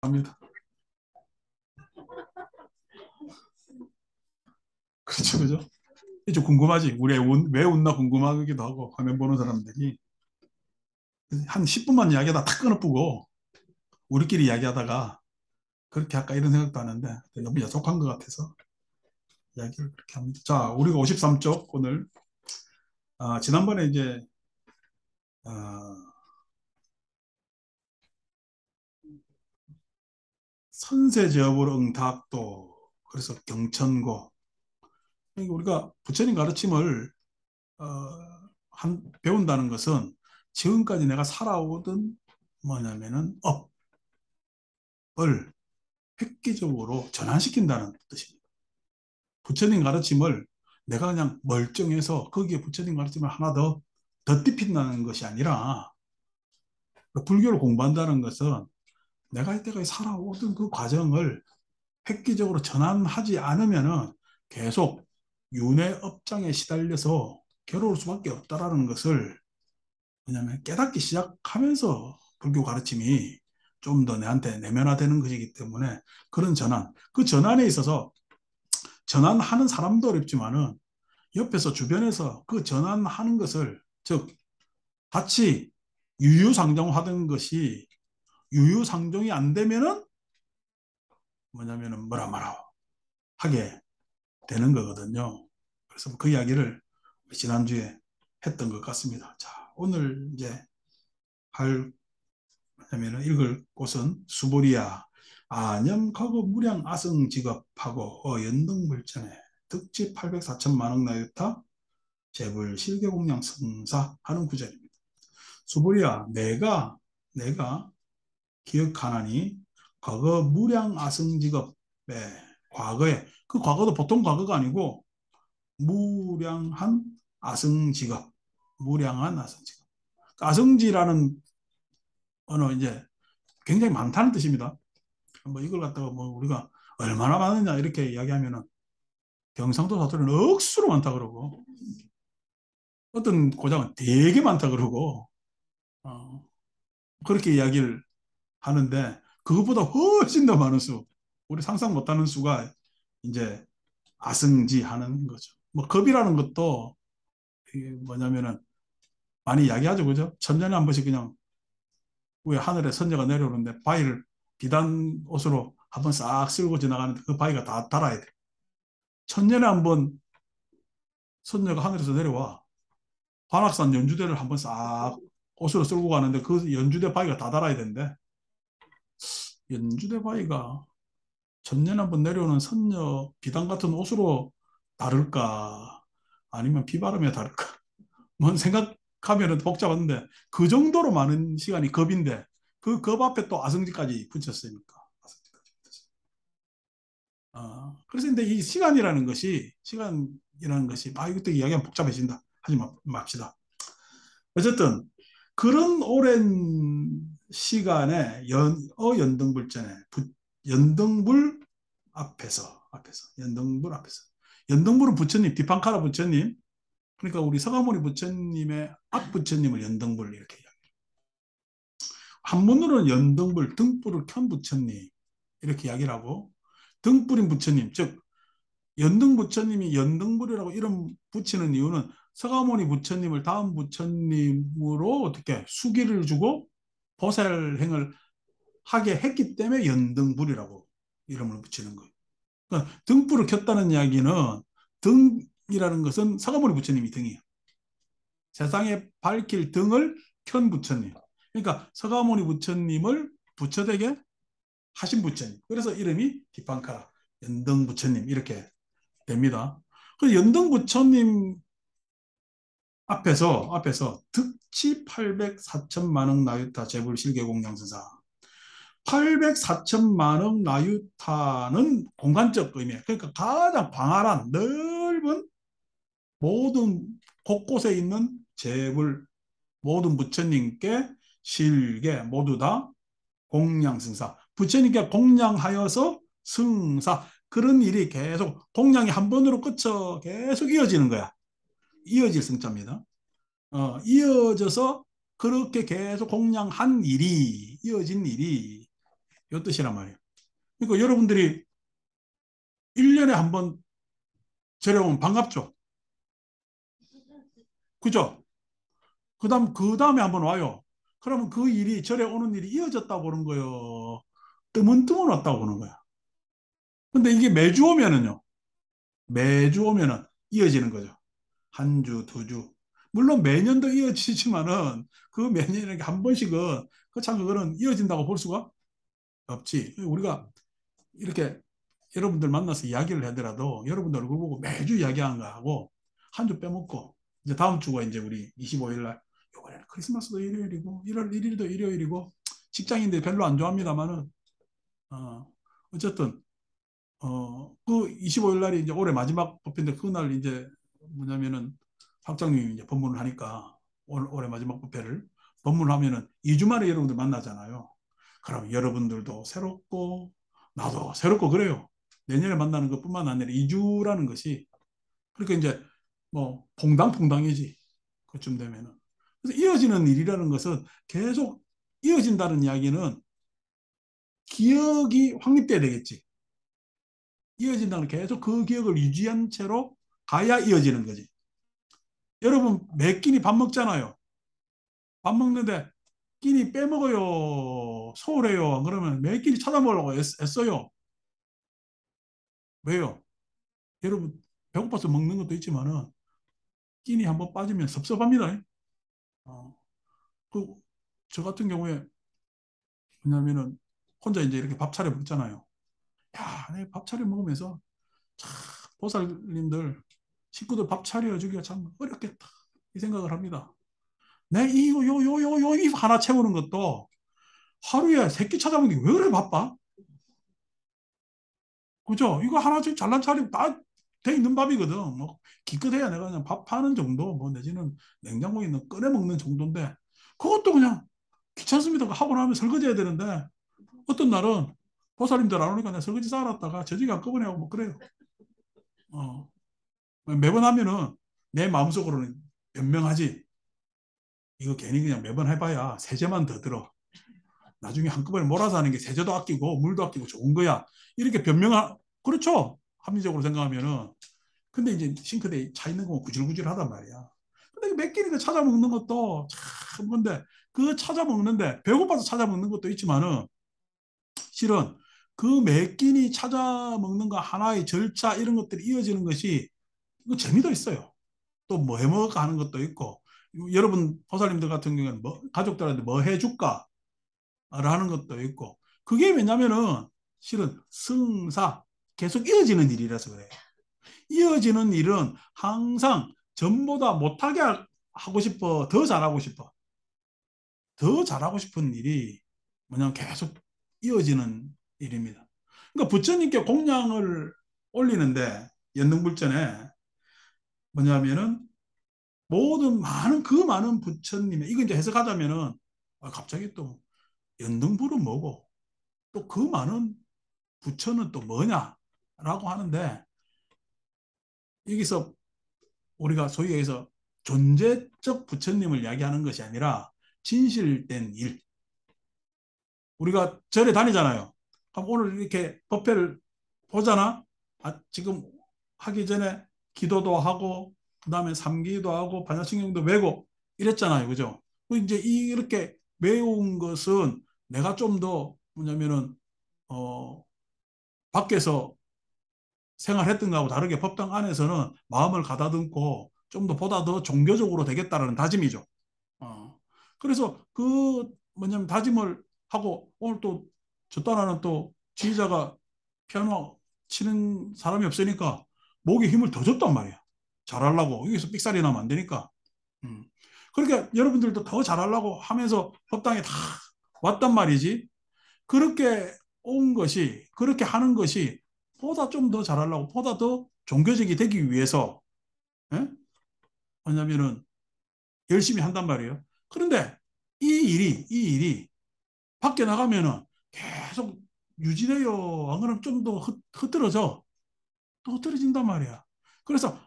합니다. 그렇죠, 그죠? 이제 궁금하지. 우리 왜 웃나 궁금하기도 하고, 화면 보는 사람들이. 한 10분만 이야기하다 탁 끊어쁘고, 우리끼리 이야기하다가, 그렇게 할까 이런 생각도 하는데, 너무 야속한 것 같아서 이야기를 그렇게 합니다. 자, 우리가 53쪽 오늘, 지난번에 이제, 어, 선세제업을 응답도, 그래서 경천고, 그러니까 우리가 부처님 가르침을, 어, 배운다는 것은 지금까지 내가 살아오던 뭐냐면은 업을 획기적으로 전환시킨다는 뜻입니다. 부처님 가르침을 내가 그냥 멀쩡해서 거기에 부처님 가르침을 하나 더 덧입힌다는 것이 아니라 불교를 공부한다는 것은 내가 이때까지 살아오던 그 과정을 획기적으로 전환하지 않으면은 계속 윤회 업장에 시달려서 괴로울 수밖에 없다라는 것을 왜냐하면 깨닫기 시작하면서 불교 가르침이 좀 더 내한테 내면화되는 것이기 때문에 그런 전환, 그 전환에 있어서 전환하는 사람도 어렵지만은 옆에서 주변에서 그 전환하는 것을 즉 같이 유유상종하던 것이 유유상종이 안 되면은 뭐냐면은 뭐라 말아 하게 되는 거거든요. 그래서 그 이야기를 지난주에 했던 것 같습니다. 자, 오늘 이제 할 뭐냐면은 읽을 곳은 수보리야 아념 거거 무량 아성 직업하고 연등불전에 득지 800 4천만 억 나유타 재불 실계공양 성사 하는 구절입니다. 수보리야 내가 기억하나니 과거 무량 아성 직업에 과거에 그 과거도 보통 과거가 아니고 무량한 아성직업, 무량한 아성직업. 아성지라는 언어 이제 굉장히 많다는 뜻입니다. 뭐 이걸 갖다가 뭐 우리가 얼마나 많으냐 이렇게 이야기하면은 경상도 사투리는 억수로 많다 그러고 어떤 고장은 되게 많다 그러고 어, 그렇게 이야기를 하는데 그것보다 훨씬 더 많은 수, 우리 상상 못하는 수가 이제 아성지 하는 거죠. 뭐 겁이라는 것도 뭐냐면은 많이 이야기하죠, 그죠? 천년에 한 번씩 그냥 위에 하늘에 선녀가 내려오는데 바위를 비단 옷으로 한번 싹 쓸고 지나가는데 그 바위가 다 달아야 돼. 천년에 한 번 선녀가 하늘에서 내려와 관악산 연주대를 한번 싹 옷으로 쓸고 가는데 그 연주대 바위가 다 달아야 되는데 연주대 바위가 천년에 한 번 내려오는 선녀 비단 같은 옷으로 다를까 아니면 비바람에 다를까 뭔 생각하면 복잡한데 그 정도로 많은 시간이 겁인데 그 겁 앞에 또 아성지까지 붙였으니까 그래서 근데 이 시간이라는 것이, 이것도 이야기하면 복잡해진다. 하지 맙시다. 어쨌든, 그런 오랜 시간에 연등불전에, 연등불 연등불 앞에서. 연등불은 부처님, 디판카라 부처님, 그러니까 우리 서가모니 부처님의 앞 부처님을 연등불 이렇게 이야기해요. 한문으로는 연등불, 등불을 켠 부처님, 이렇게 이야기를 하고, 등불인 부처님, 즉, 연등 부처님이 연등불이라고 이름 붙이는 이유는 서가모니 부처님을 다음 부처님으로 어떻게 수기를 주고 보살행을 하게 했기 때문에 연등불이라고 이름을 붙이는 거예요. 그러니까 등불을 켰다는 이야기는 등이라는 것은 서가모니 부처님이 등이에요. 세상에 밝힐 등을 켠 부처님. 그러니까 서가모니 부처님을 부처되게 하신 부처님. 그래서 이름이 디판카라 연등 부처님 이렇게 됩니다. 그 연등 부처님 앞에서 득치 800 4천만 억 나유타 재불 실계공양선사 800 4천만 억 나유타는 공간적 의미예요. 그러니까 가장 광활한 넓은 모든 곳곳에 있는 재불 모든 부처님께 실계 모두 다 공양승사 부처님께 공양하여서 승사 그런 일이 계속 공양이 한 번으로 끝쳐 계속 이어지는 거야. 이어질 승자입니다. 이어져서 그렇게 계속 공양한 일이 이어진 일이 이 뜻이란 말이에요. 그러니까 여러분들이 1년에 한 번 절에 오면 반갑죠. 그죠? 그 다음에 한 번 와요. 그러면 그 일이 절에 오는 일이 이어졌다고 보는 거예요. 뜨문뜨문 왔다고 보는 거야. 근데 이게 매주 오면은요. 매주 오면은 이어지는 거죠. 한 주, 두 주. 물론 매년도 이어지지만은 그 매년에 한 번씩은 참 그거는 이어진다고 볼 수가 없지. 우리가 이렇게 여러분들 만나서 이야기를 하더라도 여러분들 얼굴 보고 매주 이야기하는 거하고 한 주 빼먹고 이제 다음 주가 이제 우리 25일 날 이번에는 크리스마스도 일요일이고 1월 1일도 일요일이고 직장인들 별로 안 좋아합니다만은 어쨌든 그 25일 날이 이제 올해 마지막 법회인데 그날 이제 뭐냐면은 학장님이 이제 법문을 하니까 올해 마지막 법회를 법문하면은 2주 만에 여러분들 만나잖아요. 그럼 여러분들도 새롭고 나도 새롭고 그래요. 내년에 만나는 것뿐만 아니라 2주라는 것이 그러니까 이제 뭐 퐁당퐁당이지. 그쯤 되면은. 그래서 이어지는 일이라는 것은 계속 이어진다는 이야기는 기억이 확립돼야 되겠지. 이어진다는 계속 그 기억을 유지한 채로 가야 이어지는 거지. 여러분 매 끼니 밥 먹잖아요. 밥 먹는데 끼니 빼먹어요. 소홀해요. 그러면 매 끼니 찾아먹으려고 애써요. 왜요? 여러분 배고파서 먹는 것도 있지만은 끼니 한번 빠지면 섭섭합니다. 어, 그, 저 같은 경우에 왜냐면은 혼자 이제 이렇게 밥 차려 먹잖아요. 야, 내 밥 차려 먹으면서 참 보살님들 식구들 밥 차려주기가 참 어렵겠다 이 생각을 합니다. 내 이거 요이 하나 채우는 것도 하루에 세 끼 찾아보는 게 왜 그래 바빠? 그죠? 이거 하나씩 잘난 차리고 다 돼 있는 밥이거든. 뭐 기껏해야 내가 그냥 밥 하는 정도, 뭐 내지는 냉장고에 있는 꺼내 먹는 정도인데 그것도 그냥 귀찮습니다. 하고 나면 설거지 해야 되는데 어떤 날은 보살님들 안 오니까 내가 설거지 쌓아놨다가 저녁에 한꺼번에 하고 뭐 그래요. 어. 매번 하면은 내 마음속으로는 변명하지. 이거 괜히 그냥 매번 해봐야 세제만 더 들어. 나중에 한꺼번에 몰아서 하는 게 세제도 아끼고 물도 아끼고 좋은 거야. 이렇게 그렇죠. 합리적으로 생각하면은. 근데 이제 싱크대에 차 있는 거 구질구질하단 말이야. 근데 몇 끼니까 찾아 먹는 것도 참 근데 그 찾아 먹는데 배고파서 찾아 먹는 것도 있지만은 실은 그 몇 끼니 찾아 먹는 거 하나의 절차 이런 것들이 이어지는 것이 이거 재미도 있어요. 또 뭐 해 먹을까 하는 것도 있고 여러분 보살님들 같은 경우는 뭐 가족들한테 뭐 해줄까 라는 것도 있고 그게 왜냐면은 실은 승사 계속 이어지는 일이라서 그래요. 이어지는 일은 항상 전보다 못하게 하고 싶어 더 잘하고 싶어 더 잘하고 싶은 일이 뭐냐면 계속 이어지는 일입니다. 그러니까 부처님께 공양을 올리는데 연등불전에 뭐냐면은 모든 많은 그 많은 부처님의 이거 이제 해석하자면은 갑자기 또 연등불은 뭐고 또 그 많은 부처는 또 뭐냐라고 하는데 여기서 우리가 소위 해서 존재적 부처님을 이야기하는 것이 아니라 진실된 일. 우리가 절에 다니잖아요. 그럼 오늘 이렇게 법회를 보잖아. 지금 하기 전에 기도도 하고 그다음에 삼기도 하고 반야신경도 외고 이랬잖아요. 그죠? 이제 이렇게 외운 것은 내가 좀 더 뭐냐면은 어 밖에서 생활했던 거하고 다르게 법당 안에서는 마음을 가다듬고 좀 더 보다 더 종교적으로 되겠다라는 다짐이죠. 어. 그래서 그 뭐냐면 다짐을 하고 오늘 또 저 딸아는 또 지휘자가 피아노 치는 사람이 없으니까 목에 힘을 더 줬단 말이야. 잘하려고 여기서 삑사리 나면 안 되니까. 음. 그러니까 여러분들도 더 잘하려고 하면서 법당에 다 왔단 말이지. 그렇게 온 것이 그렇게 하는 것이 보다 좀 더 잘하려고 보다 더 종교적이 되기 위해서 예? 왜냐면은 열심히 한단 말이에요. 그런데 이 일이 밖에 나가면은 계속 유지돼요. 안 그러면 좀 더 흐트러져. 또 흐트러진단 말이야. 그래서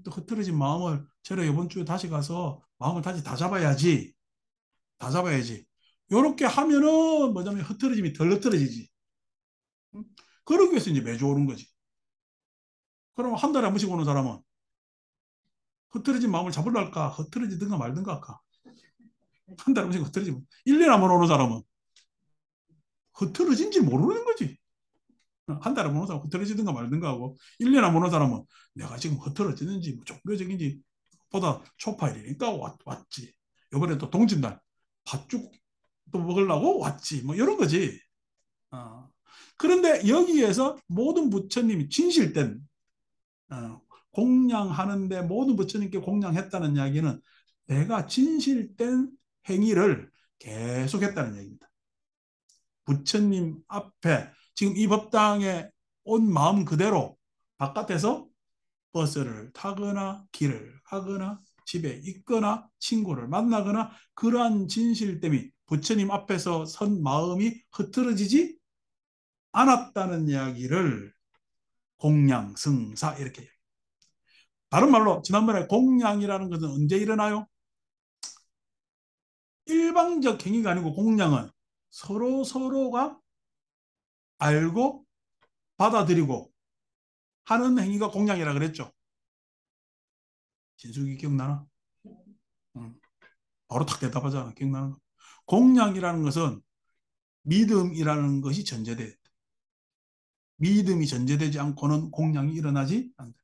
또 흐트러진 마음을 제가 이번 주에 다시 가서 마음을 다시 다 잡아야지. 다 잡아야지. 요렇게 하면은 뭐냐면 흐트러짐이 덜 흐트러지지. 응? 그러기 위해서 이제 매주 오는 거지. 그럼 한 달에 한 번씩 오는 사람은 흐트러진 마음을 잡으려까 흐트러지든가 말든가 할까. 한 달에 한 번씩 흐트러지면 1년에 한 번 오는 사람은 흐트러진지 모르는 거지. 한 달에 한 번 오는 사람은 흐트러지든가 말든가 하고 1년에 한 번 오는 사람은 내가 지금 흐트러지는지 뭐 종교적인지 보다 초파일이니까 왔지. 이번에 또 동짓날 팥죽 또 먹으려고 왔지. 뭐 이런 거지. 어. 그런데 여기에서 모든 부처님이 진실된 공양하는데 모든 부처님께 공양했다는 이야기는 내가 진실된 행위를 계속했다는 얘기입니다. 부처님 앞에 지금 이 법당에 온 마음 그대로 바깥에서 버스를 타거나 길을 가거나 집에 있거나 친구를 만나거나 그러한 진실됨이 부처님 앞에서 선 마음이 흐트러지지 않았다는 이야기를 공양, 승사 이렇게. 다른 말로 지난번에 공양이라는 것은 언제 일어나요? 일방적 행위가 아니고 공양은 서로 서로가 알고 받아들이고 하는 행위가 공양이라 그랬죠. 진숙이 기억나나? 응. 바로 탁 대답하잖아. 기억나는 거. 공양이라는 것은 믿음이라는 것이 전제돼. 믿음이 전제되지 않고는 공양이 일어나지 않는다.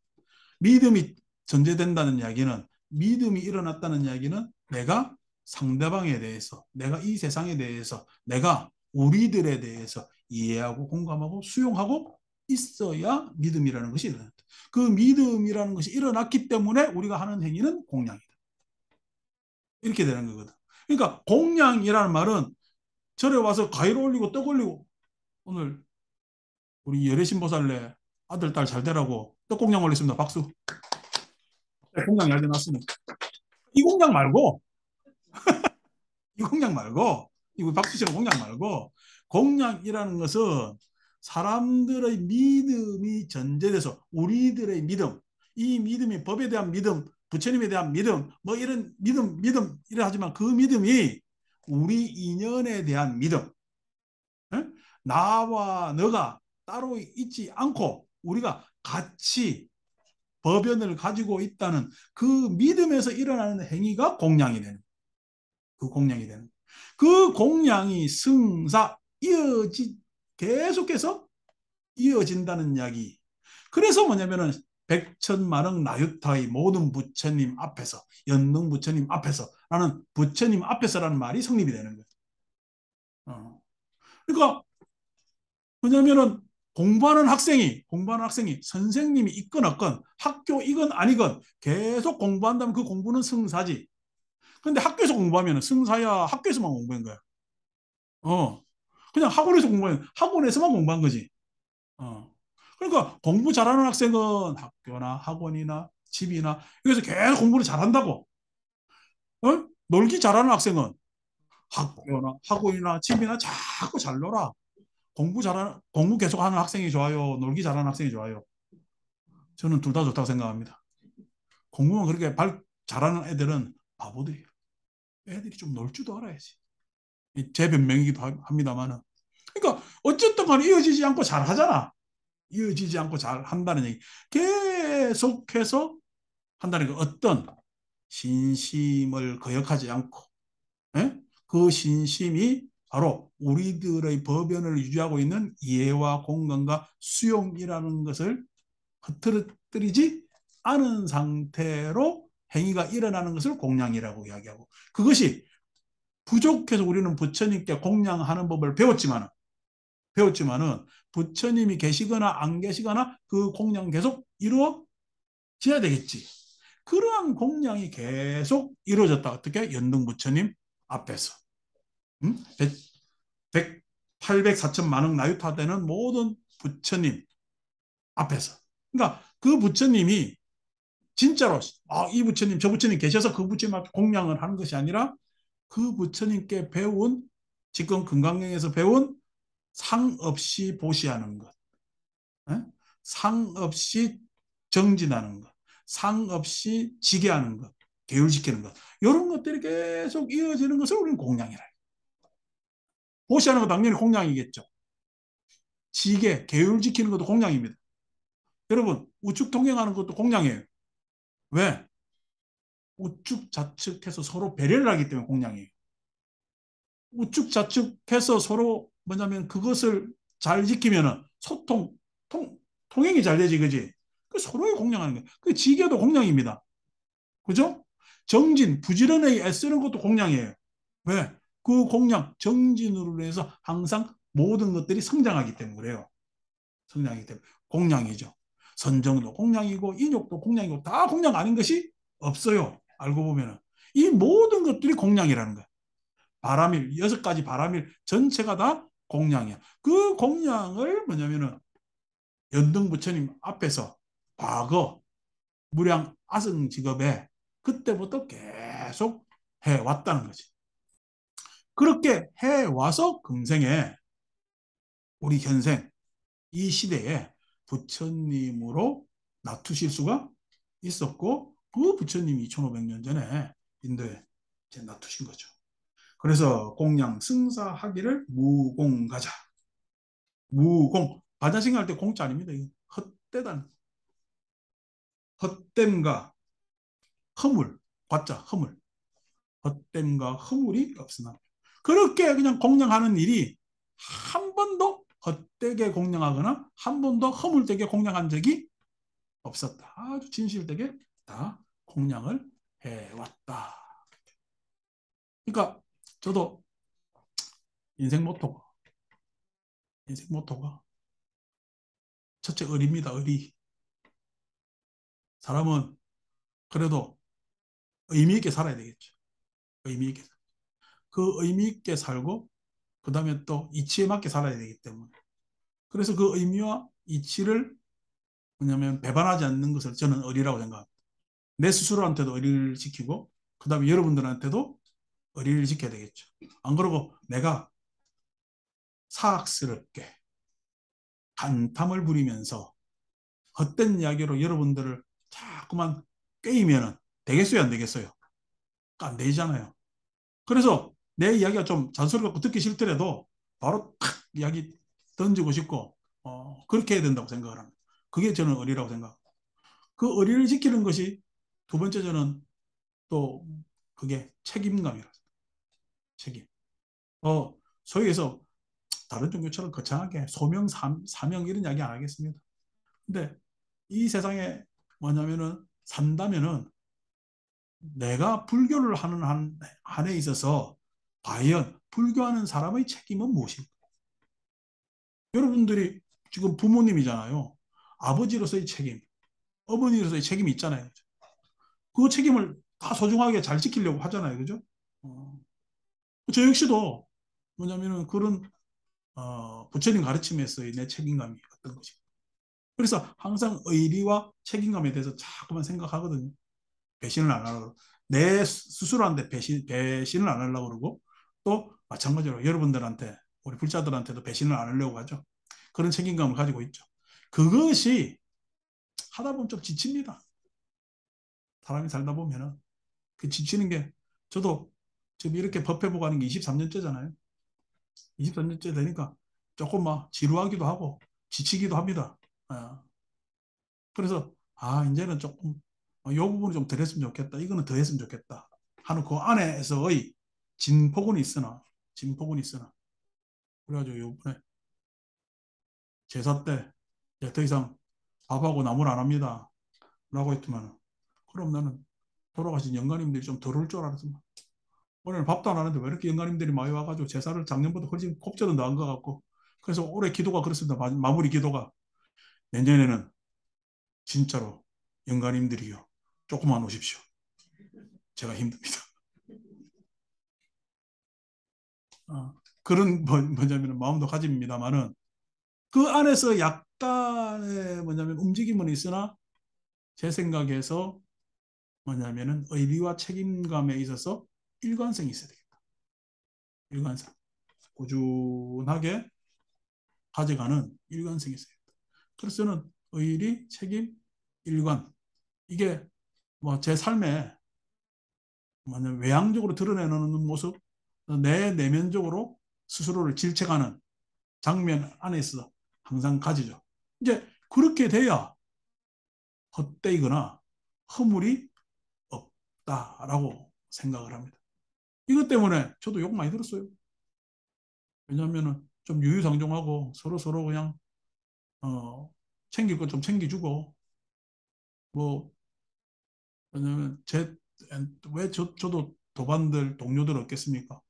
믿음이 전제된다는 이야기는 믿음이 일어났다는 이야기는 내가 상대방에 대해서, 내가 이 세상에 대해서, 내가 우리들에 대해서 이해하고 공감하고 수용하고 있어야 믿음이라는 것이 일어난다. 그 믿음이라는 것이 일어났기 때문에 우리가 하는 행위는 공양이다. 이렇게 되는 거거든. 그러니까 공양이라는 말은 절에 와서 과일 올리고 떡 올리고 오늘 우리 열애신보살래 아들 딸 잘 되라고 떡공양 올렸습니다. 박수. 공양 잘 되났습니다. 이 공양 말고 이 공약 말고 이 박수 씨는 공약 말고 공약이라는 것은 사람들의 믿음이 전제돼서 우리들의 믿음, 이 믿음이 법에 대한 믿음, 부처님에 대한 믿음, 뭐 이런 믿음 이래 하지만 그 믿음이 우리 인연에 대한 믿음, 에? 나와 너가 따로 있지 않고 우리가 같이 법연을 가지고 있다는 그 믿음에서 일어나는 행위가 공양이 되는 그 공양이 되는 그 공양이 승사 이어지 계속해서 이어진다는 이야기. 그래서 뭐냐면은 백천만억 나유타의 모든 부처님 앞에서 연능 부처님 앞에서 라는 부처님 앞에서라는 말이 성립이 되는 거예요. 그러니까 뭐냐면은 공부하는 학생이 선생님이 있건 없건 학교이건 아니건 계속 공부한다면 그 공부는 승사지. 근데 학교에서 공부하면 승사야 학교에서만 공부한 거야. 어. 그냥 학원에서 공부한 학원에서만 공부한 거지. 어. 그러니까 공부 잘하는 학생은 학교나 학원이나 집이나 여기서 계속 공부를 잘한다고. 어? 놀기 잘하는 학생은 학교나 학원이나 집이나 자꾸 잘 놀아. 공부 계속하는 학생이 좋아요. 놀기 잘하는 학생이 좋아요. 저는 둘 다 좋다고 생각합니다. 공부만 그렇게 잘하는 애들은 바보들이에요. 애들이 좀 놀 줄도 알아야지. 제 변명이기도 합니다만은. 그러니까 어쨌든 간에 이어지지 않고 잘 하잖아. 이어지지 않고 잘 한다는 얘기. 계속해서 한다는 게 어떤 신심을 거역하지 않고, 예? 그 신심이 바로 우리들의 법연을 유지하고 있는 이해와 공감과 수용이라는 것을 흐트러뜨리지 않은 상태로 행위가 일어나는 것을 공양이라고 이야기하고 그것이 부족해서 우리는 부처님께 공양하는 법을 배웠지만은 부처님이 계시거나 안 계시거나 그 공양 계속 이루어져야 되겠지. 그러한 공양이 계속 이루어졌다. 어떻게? 연등 부처님 앞에서. 100, 800, 4천만억 나유타되는 모든 부처님 앞에서. 그러니까 그 부처님이 진짜로 이 부처님 저 부처님 계셔서 그 부처님 앞에 공양을 하는 것이 아니라 그 부처님께 배운 지금 금강경에서 배운 상 없이 보시하는 것, 상 없이 정진하는 것, 상 없이 지게하는 것, 계율시키는 것, 이런 것들이 계속 이어지는 것을 우리는 공양이라. 보시하는 거 당연히 공양이겠죠. 지게, 계율 지키는 것도 공양입니다. 여러분, 우측 통행하는 것도 공양이에요. 왜? 우측 좌측해서 서로 배려를 하기 때문에 공양이에요. 우측 좌측해서 서로 뭐냐면 그것을 잘 지키면은 소통, 통행이 잘 되지, 그지? 그 서로의 공양하는 거예요. 그 지게도 공양입니다. 그죠? 정진, 부지런히 애쓰는 것도 공양이에요. 왜? 그 공양, 정진으로 해서 항상 모든 것들이 성장하기 때문에 그래요. 성장하기 때문에. 공양이죠. 선정도 공양이고, 인욕도 공양이고, 다 공양 아닌 것이 없어요. 알고 보면은. 이 모든 것들이 공양이라는 거예요. 바람일, 6가지 바람일 전체가 다 공양이야. 그 공양을 뭐냐면은 연등 부처님 앞에서 과거 무량 아승 직업에 그때부터 계속 해왔다는 거지. 그렇게 해와서 금생에 우리 현생 이 시대에 부처님으로 낮추실 수가 있었고 그 부처님이 2500년 전에 인도에 이제 낮추신 거죠. 그래서 공양 승사하기를 무공가자. 무공. 바자싱 할 때 공짜 아닙니다. 헛되다. 헛됨과 허물. 과자 허물. 헛됨과 허물이 없으나. 그렇게 그냥 공양하는 일이 한 번도 헛되게 공양하거나 한 번도 허물되게 공양한 적이 없었다. 아주 진실되게 다 공양을 해왔다. 그러니까 저도 인생 모토가 인생 모토가 첫째 의리입니다. 의리. 사람은 그래도 의미 있게 살아야 되겠죠. 의미 있게. 그 의미 있게 살고 그 다음에 또 이치에 맞게 살아야 되기 때문에. 그래서 그 의미와 이치를 뭐냐면 배반하지 않는 것을 저는 의리라고 생각합니다. 내 스스로한테도 의리를 지키고 그 다음에 여러분들한테도 의리를 지켜야 되겠죠. 안 그러고 내가 사악스럽게 간탐을 부리면서 헛된 이야기로 여러분들을 자꾸만 꿰이면 되겠어요, 안 되겠어요? 안 되잖아요. 그래서 내 이야기가 좀 잔소리 갖고 듣기 싫더라도 바로 탁 이야기 던지고 싶고 그렇게 해야 된다고 생각을 합니다. 그게 저는 의리라고 생각합니다. 그 의리를 지키는 것이 두 번째 저는 또 그게 책임감이라서 책임. 소위 해서 다른 종교처럼 거창하게 소명, 사명 이런 이야기 안 하겠습니다. 근데 이 세상에 뭐냐면은 산다면은 내가 불교를 하는 한에 있어서 과연 불교하는 사람의 책임은 무엇일까? 여러분들이 지금 부모님이잖아요. 아버지로서의 책임, 어머니로서의 책임이 있잖아요. 그 책임을 다 소중하게 잘 지키려고 하잖아요. 그죠? 어, 저 역시도 뭐냐면은 그런 부처님 가르침에서의 내 책임감이 어떤 것이. 그래서 항상 의리와 책임감에 대해서 자꾸만 생각하거든요. 배신을 안 하려고. 내 스스로한테 배신을 안 하려고 그러고 또 마찬가지로 여러분들한테 우리 불자들한테도 배신을 안 하려고 하죠. 그런 책임감을 가지고 있죠. 그것이 하다 보면 좀 지칩니다. 사람이 살다 보면은 그 지치는 게 저도 지금 이렇게 법회 보고 하는 게 23년째잖아요. 23년째 되니까 조금 막 지루하기도 하고 지치기도 합니다. 아, 그래서 이제는 조금 이 부분을 좀 덜 했으면 좋겠다. 이거는 더 했으면 좋겠다. 하는 그 안에서의 진폭은 있으나 그래가지고 요번에 제사 때 이제 더 이상 밥하고 나물 안 합니다. 라고 했더만 그럼 나는 돌아가신 영가님들이 좀 덜 올 줄 알았어. 올해는 밥도 안 하는데 왜 이렇게 영가님들이 많이 와가지고 제사를 작년보다 훨씬 곱절은 나은 것 같고 그래서 올해 기도가 그렇습니다. 마무리 기도가 내년에는 진짜로 영가님들이요. 조금만 오십시오. 제가 힘듭니다. 그런 뭐냐면 마음도 가집니다만은 그 안에서 약간의 뭐냐면 움직임은 있으나 제 생각에서 뭐냐면은 의리와 책임감에 있어서 일관성이 있어야 되겠다. 일관성. 꾸준하게 가져가는 일관성이 있어야 되겠다. 그래서 저는 의리, 책임, 일관 이게 뭐 제 삶에 뭐냐면 외향적으로 드러내는 모습, 내 내면적으로 스스로를 질책하는 장면 안에서 항상 가지죠. 이제 그렇게 돼야 헛되거나 허물이 없다라고 생각을 합니다. 이것 때문에 저도 욕 많이 들었어요. 왜냐하면 좀 유유상종하고 서로 그냥 챙길 것 좀 챙겨주고 뭐 왜냐면 왜 저도 도반들 동료들 없겠습니까?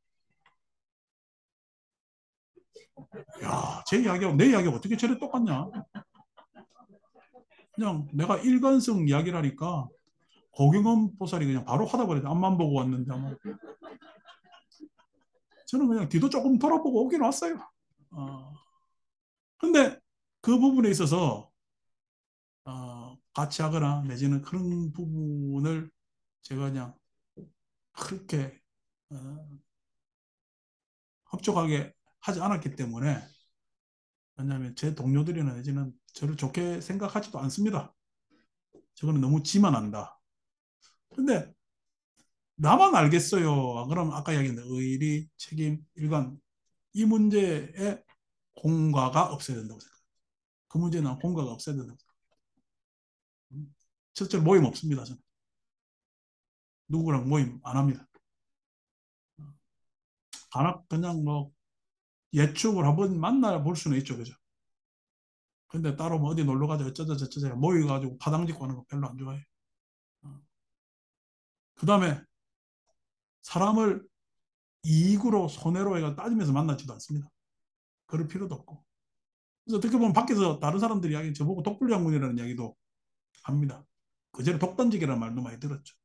야, 제 이야기하고 내 이야기가 어떻게 저래 똑같냐? 그냥 내가 일관성 이야기를 하니까 고경원 보살이 그냥 바로 하다 버리다 앞만 보고 왔는데 뭐 저는 그냥 뒤도 조금 돌아보고 오긴 왔어요. 어, 근데 그 부분에 있어서 같이 하거나 내지는 그런 부분을 제가 그냥 그렇게 어, 흡족하게 하지 않았기 때문에 왜냐하면 제 동료들이나 내지는 저를 좋게 생각하지도 않습니다. 저거는 너무 지만 한다. 근데 나만 알겠어요. 그럼 아까 이야기했는데 의리, 책임, 일관 이 문제에 공과가 없어야 된다고 생각해요. 그 문제는 공과가 없어야 된다고 생각해요. 첫째 모임 없습니다. 저는. 누구랑 모임 안 합니다. 간혹 그냥 뭐 예축을 한번 만나 볼 수는 있죠. 그죠? 근데 따로 뭐 어디 놀러 가자 어쩌자 저쩌자 모여가지고 파당 짓고 하는 거 별로 안 좋아해요. 그 다음에 사람을 이익으로 손해로 해가 따지면서 만나지도 않습니다. 그럴 필요도 없고. 그래서 어떻게 보면 밖에서 다른 사람들이 이야기 저보고 독불장군이라는 이야기도 합니다. 그전에 독단적이라는 말도 많이 들었죠.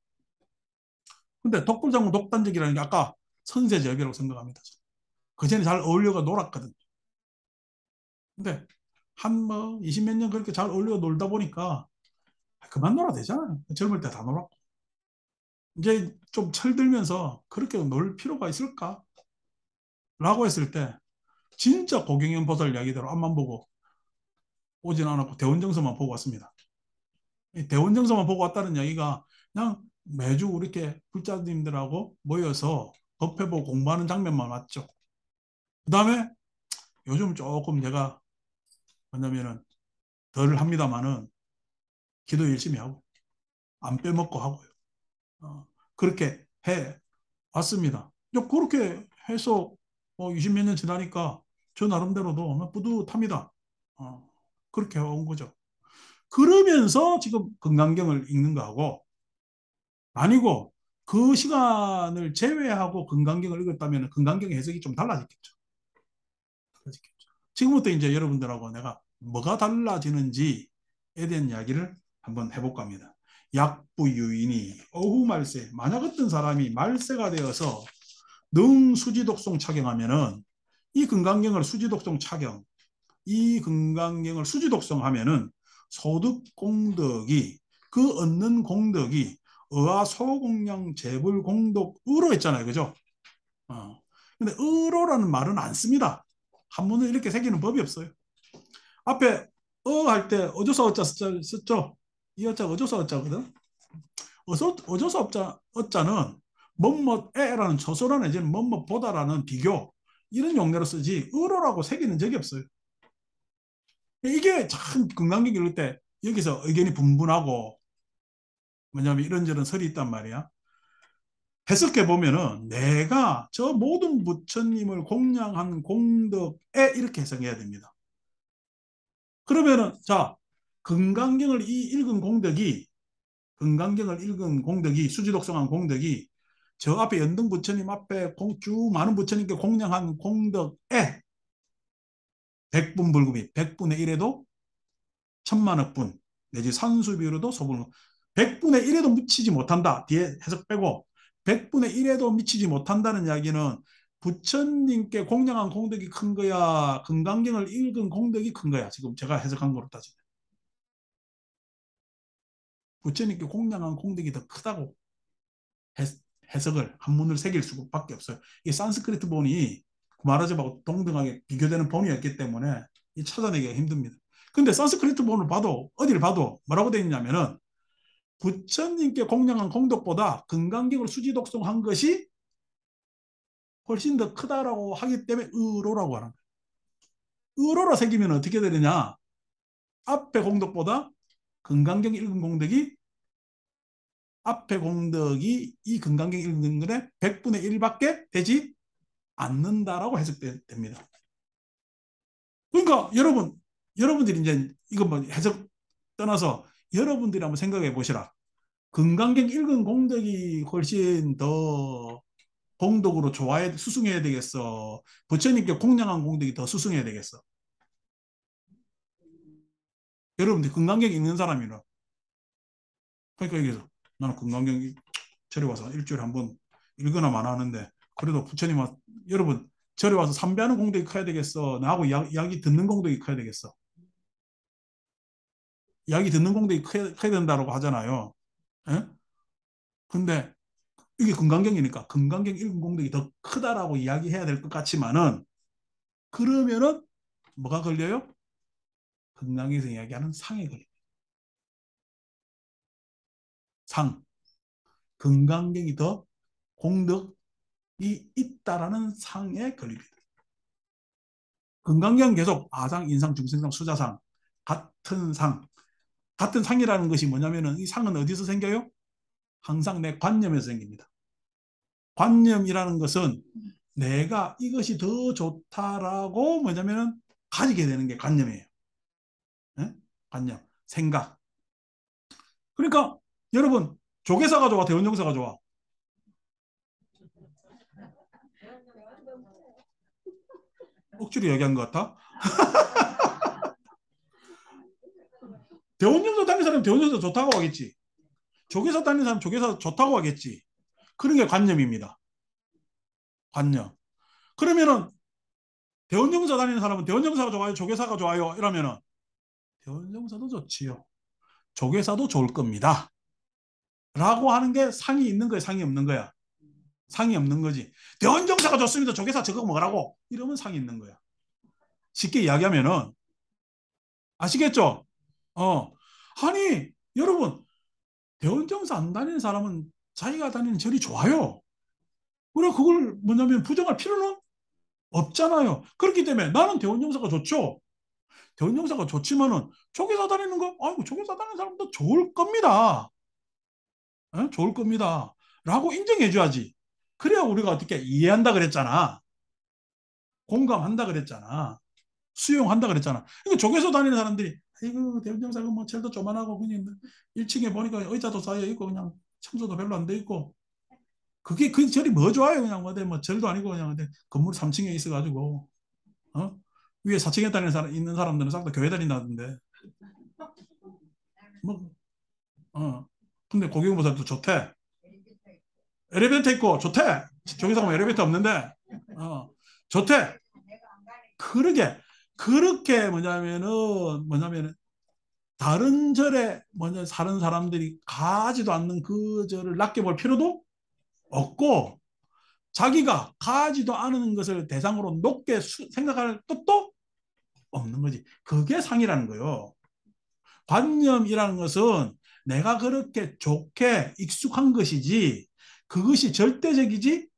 근데 독불장군 독단적이라는 게 아까 선세적이라고 생각합니다. 그전에 잘 어울려가 놀았거든요. 근데 한 뭐 20 몇 년 그렇게 잘 어울려 놀다 보니까 그만 놀아도 되잖아요. 젊을 때 다 놀았고. 이제 좀 철들면서 그렇게 놀 필요가 있을까? 라고 했을 때 진짜 고경영 보살 이야기대로 앞만 보고 오진 않았고 대원정서만 보고 왔습니다. 대원정서만 보고 왔다는 이야기가 그냥 매주 이렇게 불자님들하고 모여서 법회보고 공부하는 장면만 왔죠. 그 다음에 요즘 조금 제가 뭐냐면은 덜 합니다만은 기도 열심히 하고 안 빼먹고 하고요. 그렇게 해 왔습니다. 그렇게 해서 20 몇 년 지나니까 저 나름대로도 뿌듯합니다. 어, 그렇게 온 거죠. 그러면서 지금 건강경을 읽는 거하고 아니고 그 시간을 제외하고 건강경을 읽었다면 건강경 해석이 좀 달라졌겠죠. 달라졌겠죠. 지금부터 이제 여러분들하고 내가 뭐가 달라지는지에 대한 이야기를 한번 해볼까 합니다. 약부유인이 어후 말세 만약 어떤 사람이 말세가 되어서 능 수지독송 착용하면은 이 건강경을 수지독송 착용 이 건강경을 수지독송하면은 소득 공덕이 그 얻는 공덕이 의와 소공양 재불 공덕으로 했잖아요. 그죠? 근데 의로라는 말은 안 습니다. 한문을 이렇게 새기는 법이 없어요. 앞에 할 때 어조사 어자 썼죠? 이 어자가 어조사 어자거든. 어조사 어자는 뭐뭐에라는 초소라 내지는 뭐뭐보다라는 비교 이런 용례로 쓰지 의로라고 새기는 적이 없어요. 이게 참 건강경 읽을 때 여기서 의견이 분분하고 뭐냐면 이런저런 설이 있단 말이야. 해석해 보면은 내가 저 모든 부처님을 공양한 공덕에 이렇게 해석해야 됩니다. 그러면은 자 건강경을 건강경을 읽은 공덕이 수지독성한 공덕이 저 앞에 연등 부처님 앞에 쭉 많은 부처님께 공양한 공덕에 백분불급이 100분의 1에도 천만억 분 내지 산수비로도 소불 100분의 1에도 미치지 못한다. 뒤에 해석 빼고 100분의 1에도 미치지 못한다는 이야기는 부처님께 공양한 공덕이 큰 거야. 건강경을 읽은 공덕이 큰 거야. 지금 제가 해석한 거로 따지면. 부처님께 공양한 공덕이 더 크다고 해석을 한문을 새길 수밖에 없어요. 이 산스크리트 본이 마라자하고 동등하게 비교되는 본이었기 때문에 이 찾아내기가 힘듭니다. 근데 산스크리트 본을 봐도 어디를 봐도 뭐라고 되어 있냐면은 부처님께 공양한 공덕보다 건강경을 수지독송한 것이 훨씬 더 크다라고 하기 때문에 의로라고 하는 거예요. 의로로 새기면 어떻게 되느냐? 앞에 공덕보다 금강경 1근 공덕이 앞에 공덕이 이 금강경 1근의 100분의 1밖에 되지 않는다라고 해석됩니다. 그러니까 여러분들이 이제 이거 뭐 해석 떠나서 여러분들이 한번 생각해 보시라. 금강경 1근 공덕이 훨씬 더 공덕으로 좋아야 수승해야 되겠어. 부처님께 공양한 공덕이 더 수승해야 되겠어. 여러분들 금강경 읽는 사람이라. 그러니까 여기서 나는 금강경 절에 와서 일주일에 한 번 읽거나 만 하는데 그래도 부처님 여러분 절에 와서 삼배하는 공덕이 커야 되겠어. 나하고 이야기 듣는 공덕이 커야 되겠어. 이야기 듣는 공덕이 커야 된다고 하잖아요. 예? 근데 이게 금강경이니까 금강경 읽은 공덕이 더 크다라고 이야기해야 될 것 같지만은 그러면은 뭐가 걸려요? 금강경에서 이야기하는 상에 걸려요. 상. 금강경이 더 공덕이 있다라는 상에 걸립니다. 금강경 계속 아상, 인상, 중생상, 수자상 같은 상. 같은 상이라는 것이 뭐냐면은 이 상은 어디서 생겨요? 항상 내 관념에서 생깁니다. 관념이라는 것은 내가 이것이 더 좋다라고 뭐냐면은 가지게 되는 게 관념이에요. 네? 관념, 생각. 그러니까 여러분 조계사가 좋아, 대원정사가 좋아? 억지로 얘기한 것 같아? 대원정사 다니는 사람은 대원정사 좋다고 하겠지. 조계사 다니는 사람은 조계사 좋다고 하겠지. 그런 게 관념입니다. 관념. 그러면은 대원정사 다니는 사람은 대원정사가 좋아요, 조계사가 좋아요? 이러면은 대원정사도 좋지요. 조계사도 좋을 겁니다. 라고 하는 게 상이 있는 거야, 상이 없는 거야? 상이 없는 거지. 대원정사가 좋습니다. 조계사 저거 뭐라고? 이러면 상이 있는 거야. 쉽게 이야기하면은 아시겠죠? 어. 아니, 여러분, 대원정사 안 다니는 사람은 자기가 다니는 절이 좋아요. 그래, 그걸 뭐냐면 부정할 필요는 없잖아요. 그렇기 때문에 나는 대원정사가 좋죠. 대원정사가 좋지만은 조계사 다니는 거, 아이고, 조계사 다니는 사람도 좋을 겁니다. 어? 좋을 겁니다. 라고 인정해줘야지. 그래야 우리가 어떻게 이해한다 그랬잖아. 공감한다 그랬잖아. 수용한다 그랬잖아. 그러니까 조계소 다니는 사람들이 아이고 대운정사가 뭐 젤도 조만하고 그냥 1층에 보니까 의자도 쌓여 있고 그냥 청소도 별로 안 돼 있고 그게 그 절이 뭐 좋아요 그냥 뭐 절도 아니고 그냥 근데 건물 3층에 있어가지고 어? 위에 4층에 다니는 사람 있는 사람들은 싹 다 교회 다닌다던데 뭐 근데 고경보살도 좋대. 엘리베이터 있고 좋대. 조계사 가면 엘리베이터 없는데 좋대. 그러게 그렇게 뭐냐면은 다른 절에 먼저 사는 사람들이 가지도 않는 그 절을 낮게 볼 필요도 없고 자기가 가지도 않은 것을 대상으로 높게 생각할 뜻도 없는 거지. 그게 상이라는 거예요. 관념이라는 것은 내가 그렇게 좋게 익숙한 것이지 그것이 절대적이지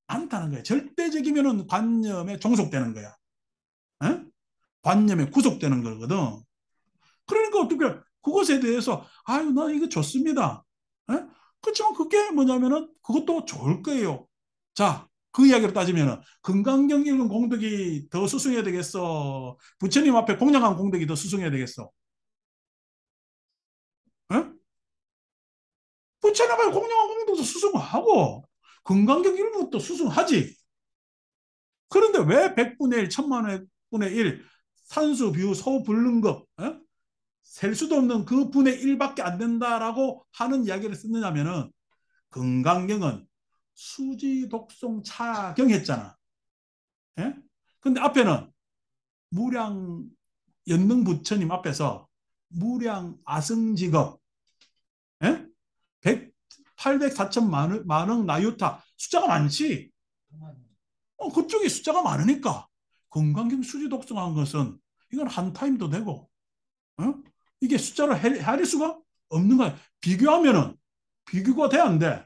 않다는 거예요. 절대적이면 관념에 종속되는 거야. 에? 관념에 구속되는 거거든. 그러니까 어떻게 그것에 대해서 아유 나 이거 좋습니다. 에? 그렇지만 그게 뭐냐면은 그것도 좋을 거예요. 자, 그 이야기로 따지면은 금강경 읽은 공덕이 더 수승해야 되겠어. 부처님 앞에 공양한 공덕이 더 수승해야 되겠어. 에? 부처님 앞에 공양한 공덕도 수승하고 금강경 읽은 것도 수승하지. 그런데 왜 100분의 1, 천만분의 1 산수, 비유, 소, 불능급 셀 수도 없는 그 분의 1밖에 안 된다라고 하는 이야기를 쓰느냐면은 금강경은 수지, 독송, 차경 했잖아. 예? 근데 앞에는 무량 연능 부처님 앞에서 무량 아승직업 예? 100, 800, 4천 만억 나유타 숫자가 많지. 그쪽이 숫자가 많으니까 금강경 수지 독송한 것은 이건 한 타임도 되고 어? 이게 숫자로 헤아릴 수가 없는 거야. 비교하면은 비교가 돼 안 돼?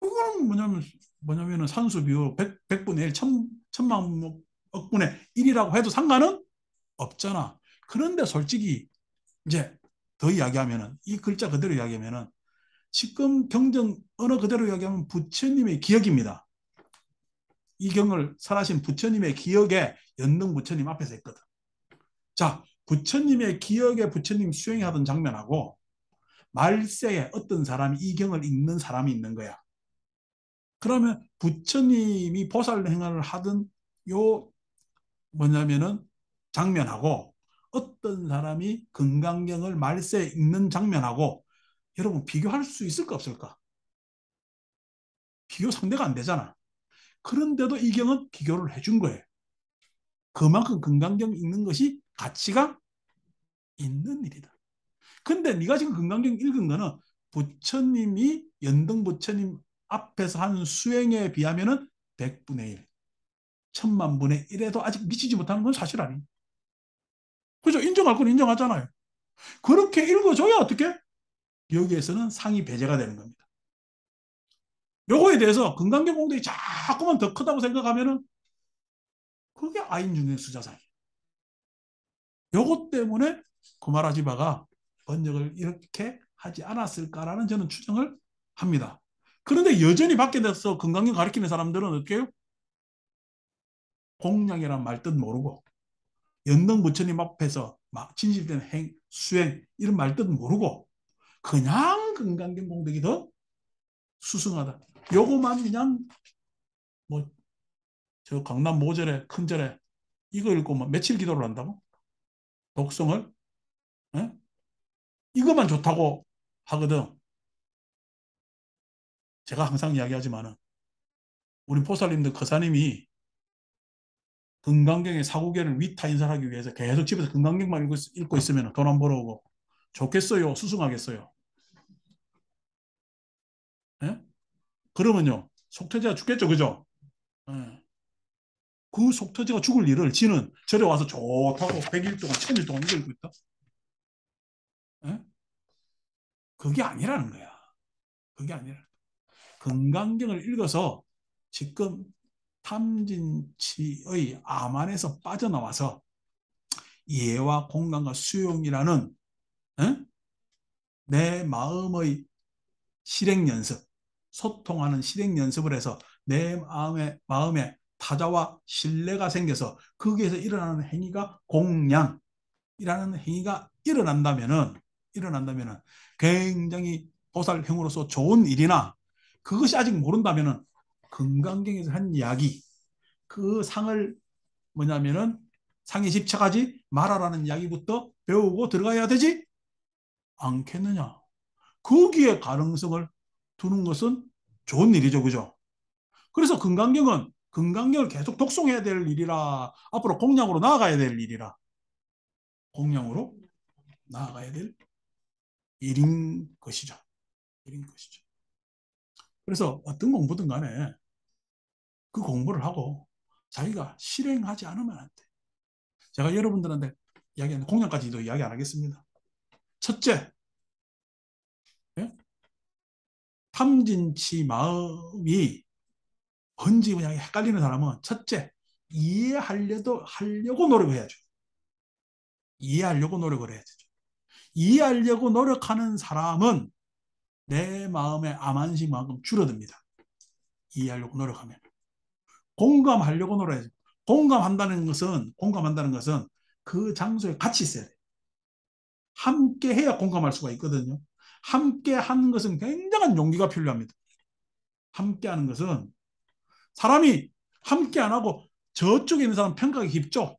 그거는 뭐냐면 뭐냐면은 산수 비율 100분의 1, 천만 억분의 1이라고 해도 상관은 없잖아. 그런데 솔직히 이제 더 이야기하면은 이 글자 그대로 이야기하면은 지금 경전 언어 그대로 이야기하면 부처님의 기억입니다. 이 경을 설하신 부처님의 기억에 연등 부처님 앞에서 했거든. 자, 부처님의 기억에 부처님 수행하던 장면하고 말세에 어떤 사람이 이 경을 읽는 사람이 있는 거야. 그러면 부처님이 보살 행을 하던 요 뭐냐면은 장면하고 어떤 사람이 금강경을 말세에 읽는 장면하고 여러분 비교할 수 있을까 없을까? 비교 상대가 안 되잖아. 그런데도 이 경은 비교를 해준 거예요. 그만큼 금강경 읽는 것이 가치가 있는 일이다. 근데 네가 지금 금강경 읽은 거는 부처님이 연등 부처님 앞에서 하는 수행에 비하면은 100분의 1, 천만 분의 1에도 아직 미치지 못하는 건 사실 아니에요. 그죠? 인정할 건 인정하잖아요. 그렇게 읽어줘야 어떻게? 여기에서는 상이 배제가 되는 겁니다. 요거에 대해서 금강경 공덕이 자꾸만 더 크다고 생각하면은 그게 아인중의 수자상이에요. 요것 때문에 구마라지바가 번역을 이렇게 하지 않았을까라는 저는 추정을 합니다. 그런데 여전히 밖에 나서 금강경 가르치는 사람들은 어떻게 해요? 공양이란 말 뜻 모르고 연등 부처님 앞에서 막 진실된 수행 이런 말 뜻 모르고 그냥 금강경 공덕이 더 수승하다. 요거만 그냥 뭐 저 강남 모절에 큰절에 이거 읽고 뭐 며칠 기도를 한다고? 독성을? 예? 이것만 좋다고 하거든. 제가 항상 이야기하지만은 우리 보살님들 거사님이 금강경의 사구계를 위타인설하기 위해서 계속 집에서 금강경만 읽고 있으면 돈 안 벌어오고 좋겠어요? 수승하겠어요? 예? 그러면요 속태제가 죽겠죠, 그죠? 예. 그 속태제가 죽을 일을 지는 절에 와서 좋다고 100일 동안 1000일 동안 이거 읽고 있다? 예? 그게 아니라는 거야. 그게 아니라 금강경을 읽어서 지금 탐진치의 암 안에서 빠져나와서 이해와 공감과 수용이라는 에? 내 마음의 실행 연습, 소통하는 실행 연습을 해서 내 마음에 타자와 신뢰가 생겨서 거기에서 일어나는 행위가 공양이라는 행위가 일어난다면은 굉장히 보살형으로서 좋은 일이나 그것이 아직 모른다면은 금강경에서 한 이야기 그 상을 뭐냐면은 상에 집착하지 말아라는 이야기부터 배우고 들어가야 되지 않겠느냐. 거기에 가능성을 두는 것은 좋은 일이죠. 그죠? 그래서 금강경을 계속 독송해야 될 일이라 앞으로 공양으로 나아가야 될 일이라 공양으로 나아가야 될 일인 것이죠. 일인 것이죠. 그래서 어떤 공부든 간에 그 공부를 하고 자기가 실행하지 않으면 안 돼. 제가 여러분들한테 이야기하는 공양까지도 이야기 안 하겠습니다. 첫째, 예? 탐진치 마음이 번지 그냥 헷갈리는 사람은 첫째, 하려고 노력을 해야죠. 이해하려고 노력을 해야 되죠. 이해하려고 노력하는 사람은 내 마음의 암한심만큼 줄어듭니다. 이해하려고 노력하면. 공감하려고 노력해야죠. 공감한다는 것은 그 장소에 같이 있어야 돼요. 함께 해야 공감할 수가 있거든요. 함께 하는 것은 굉장한 용기가 필요합니다. 함께 하는 것은 사람이 함께 안 하고 저쪽에 있는 사람 평가가 깊죠.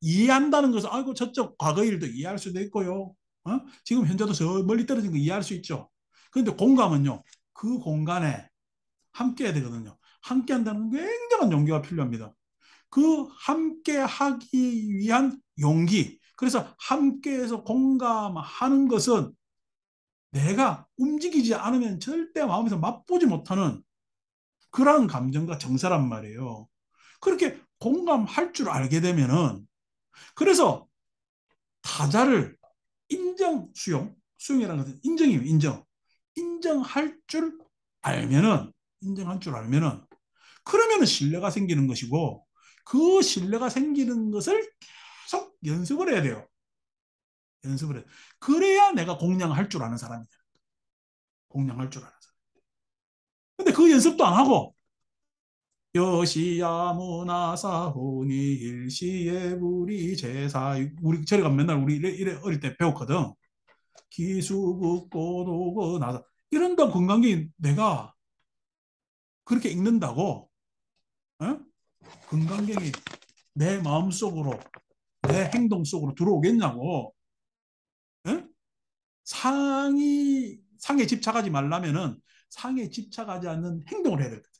이해한다는 것은 아이고 저쪽 과거 일도 이해할 수도 있고요. 지금 현재도 저 멀리 떨어진 거 이해할 수 있죠. 그런데 공감은요. 그 공간에 함께 해야 되거든요. 함께 한다는 굉장한 용기가 필요합니다. 그 함께 하기 위한 용기. 그래서 함께해서 공감하는 것은 내가 움직이지 않으면 절대 마음에서 맛보지 못하는 그러한 감정과 정서란 말이에요. 그렇게 공감할 줄 알게 되면은 그래서 타자를 수용이라는 것은 인정이에요, 인정할 줄 알면은 인정할 줄 알면은 그러면은 신뢰가 생기는 것이고 그 신뢰가 생기는 것을 계속 연습을 해야 돼요. 연습을 해. 그래야 내가 공양할 줄 아는 사람이야. 공양할 줄 아는 사람. 근데 그 연습도 안 하고 여시야무나사후니 일시예불이 제사 우리 저리 가면 맨날 우리 이래 어릴 때 배웠거든. 기수국고도고 나사 이런다 건강기 내가 그렇게 읽는다고 어? 건강경이 내 마음속으로 내 행동 속으로 들어오겠냐고 어? 상에 집착하지 말라면은 상에 집착하지 않는 행동을 해야 될 거야.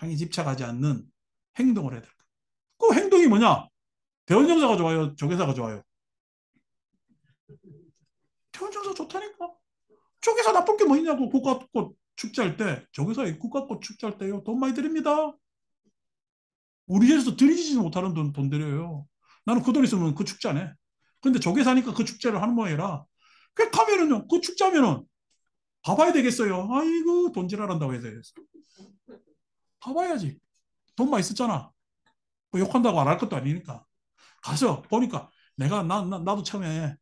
상에 집착하지 않는 행동을 해야 될 거야. 그 행동이 뭐냐? 대원정사가 좋아요? 조계사가 좋아요? 대원정사 좋다니까. 조계사 나쁠 게 뭐 있냐고. 국가꽃 축제할 때 조계사에 국가꽃 축제할 때요 돈 많이 드립니다. 우리 집에서 들이지도 못하는 돈 드려요. 나는 그 돈 있으면 그 축제 안 해. 근데 조계사니까 그 축제를 하는 모양이라 그 가면은요 그 축제하면은 봐봐야 되겠어요. 아이고 돈지랄한다고 해서 봐봐야지. 돈 많이 썼잖아. 뭐 욕한다고 안 할 것도 아니니까. 가서 보니까 나도 처음에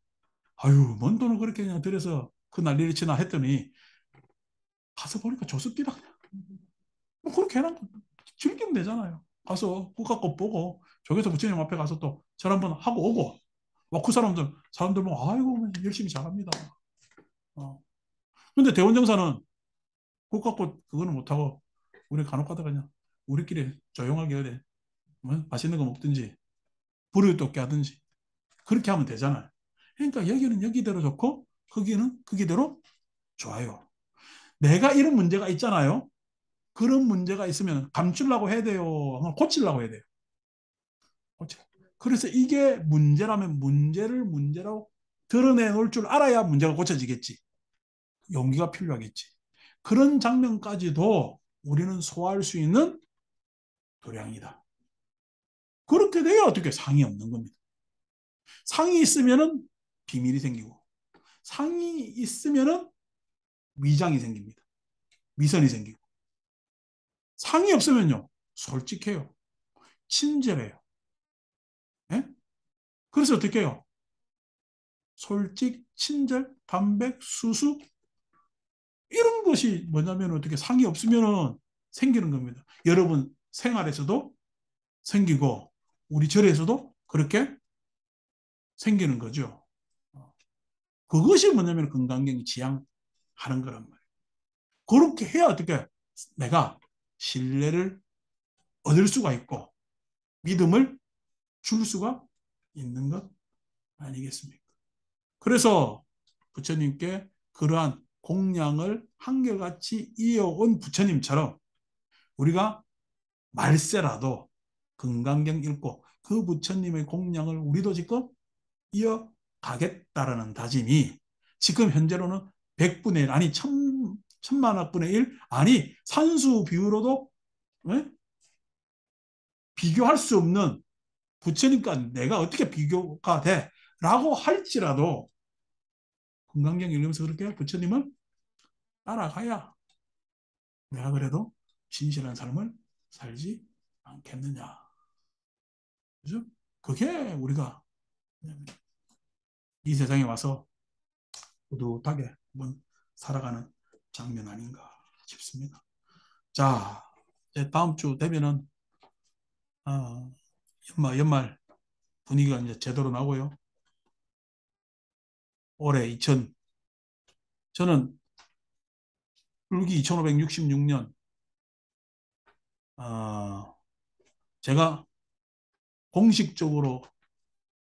아유 뭔 돈을 그렇게 그냥 들여서 그 난리를 치나 했더니 가서 보니까 조습디다. 뭐 그렇게 해놔 즐기면 되잖아요. 가서 국가꽃 보고 조계사 부처님 앞에 가서 또 절 한번 하고 오고 그 사람들 보고 아이고 열심히 잘합니다. 어. 근데 대원정사는 국가꽃 그거는 못하고 우리 간혹 가다가 그냥 우리끼리 조용하게 어디 뭐 맛있는 거 먹든지 불을 돋게 하든지 그렇게 하면 되잖아요. 그러니까 여기는 여기대로 좋고 거기는 거기대로 좋아요. 내가 이런 문제가 있잖아요. 그런 문제가 있으면 감추려고 해야 돼요. 고치려고 해야 돼요. 고치. 그래서 이게 문제라면 문제를 문제로 드러내놓을 줄 알아야 문제가 고쳐지겠지. 용기가 필요하겠지. 그런 장면까지도 우리는 소화할 수 있는 도량이다. 그렇게 돼야 어떻게 상이 없는 겁니다. 상이 있으면은 비밀이 생기고 상이 있으면은 위장이 생깁니다. 위선이 생기고 상이 없으면요 솔직해요. 친절해요. 예? 그래서 어떻게 해요? 솔직, 친절, 담백, 수수 이런 것이 뭐냐면 어떻게 상이 없으면은 생기는 겁니다. 여러분 생활에서도 생기고 우리 절에서도 그렇게 생기는 거죠. 그것이 뭐냐면 건강경이 지향하는 거란 말이에요. 그렇게 해야 어떻게 내가 신뢰를 얻을 수가 있고 믿음을 줄 수가 있는 것 아니겠습니까? 그래서 부처님께 그러한 공양을 한결같이 이어온 부처님처럼 우리가 말세라도 금강경 읽고 그 부처님의 공양을 우리도 지금 이어가겠다라는 다짐이 지금 현재로는 100분의 1 아니 천만억분의 1 아니 산수 비율로도 네? 비교할 수 없는 부처님과 내가 어떻게 비교가 돼? 라고 할지라도 금강경 읽으면서 그렇게 부처님을 따라가야 내가 그래도 진실한 삶을 살지 않겠느냐. 그죠? 그게 우리가 이 세상에 와서 뿌듯하게 한번 살아가는 장면 아닌가 싶습니다. 자, 이제 다음 주 되면은 어, 연말 분위기가 이제 제대로 나고요. 올해 2000 저는 불기 2566년 제가 공식적으로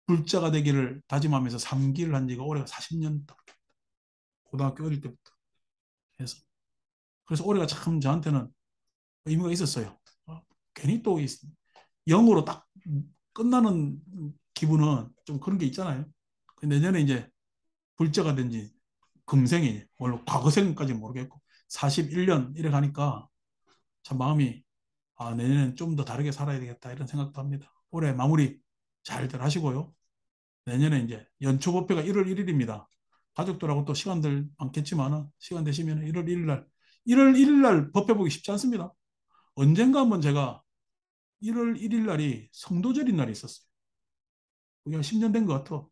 불자가 되기를 다짐하면서 3기를 한 지가 올해가 40년 고등학교 어릴 때부터 해서 그래서 올해가 참 저한테는 의미가 있었어요. 괜히 또 0으로 딱 끝나는 기분은 좀 그런 게 있잖아요. 내년에 이제 불자가 된지 금생이 원래 과거생까지 모르겠고 41년 이래 가니까 참 마음이 내년엔 좀 더 다르게 살아야 되겠다 이런 생각도 합니다. 올해 마무리 잘들 하시고요. 내년에 이제 연초법회가 1월 1일입니다. 가족들하고 또 시간들 많겠지만 시간 되시면 1월 1일 날 1월 1일 날 법회 보기 쉽지 않습니다. 언젠가 한번 제가 1월 1일 날이 성도절인 날이 있었어요. 그게 한 10년 된 것 같아.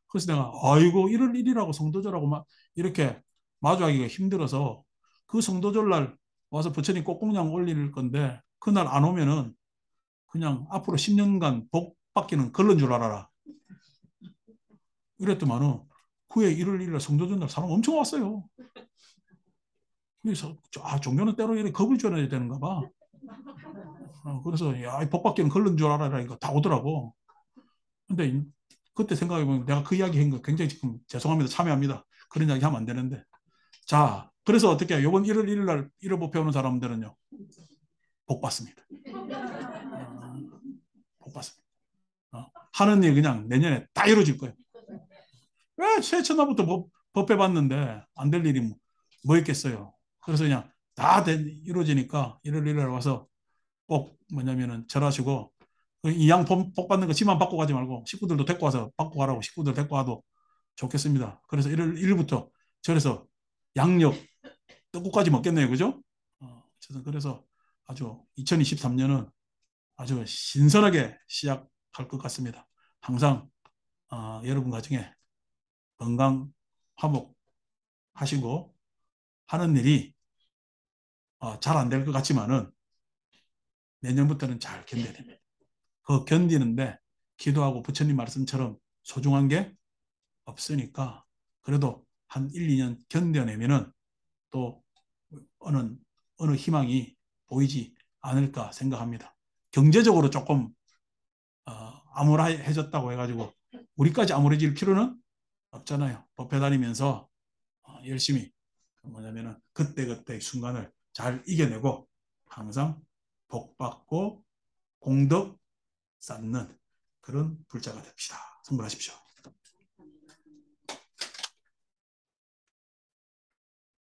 그래서 내가 아이고 1월 1일하고 성도절하고 막 이렇게 마주하기가 힘들어서 그 성도절 날 와서 부처님 꽃공양 올릴 건데 그날 안 오면은 그냥 앞으로 10년간 복 받기는 걸른 줄 알아라. 이랬더만은 그해 1월 1일 성도절 날 사람 엄청 왔어요. 그래서 종교는 때로 이렇게 겁을 줘야 되는가 봐. 그래서 야, 복 받기는 걸른 줄 알아라 이거 다 오더라고. 근데 그때 생각해보면 내가 그 이야기 한 거 굉장히 지금 죄송합니다. 참여합니다. 그런 이야기 하면 안 되는데. 자, 그래서 어떻게 이번 1월 1일 날 1월 법회 오는 사람들은요. 복 받습니다. 복 받습니다. 하는 일 그냥 내년에 다 이루어질 거예요. 왜 새천날부터 법회 받는데 안 될 일이 뭐 있겠어요. 그래서 그냥 다 이루어지니까 1월 1일 날 와서 꼭 뭐냐면은 절하시고 이양 복 받는 거 지만 받고 가지 말고 식구들도 데리고 와서 받고 가라고 식구들 데리고 와도 좋겠습니다. 그래서 1월 1일부터 절에서 양력 떡국까지 먹겠네요. 그죠? 그래서 아주 2023년은 아주 신선하게 시작할 것 같습니다. 항상 여러분 가정에 건강 화목 하시고 하는 일이 잘 안 될 것 같지만은 내년부터는 잘 견뎌야 됩니다. 그 견디는데 기도하고 부처님 말씀처럼 소중한 게 없으니까 그래도 한 1, 2년 견뎌내면은 또 어느 희망이 보이지 않을까 생각합니다. 경제적으로 조금 암울해졌다고 해가지고 우리까지 암울해질 필요는 없잖아요. 법회 다니면서 열심히 뭐냐면은 그때그때 순간을 잘 이겨내고 항상 복받고 공덕 쌓는 그런 불자가 됩시다. 성불하십시오.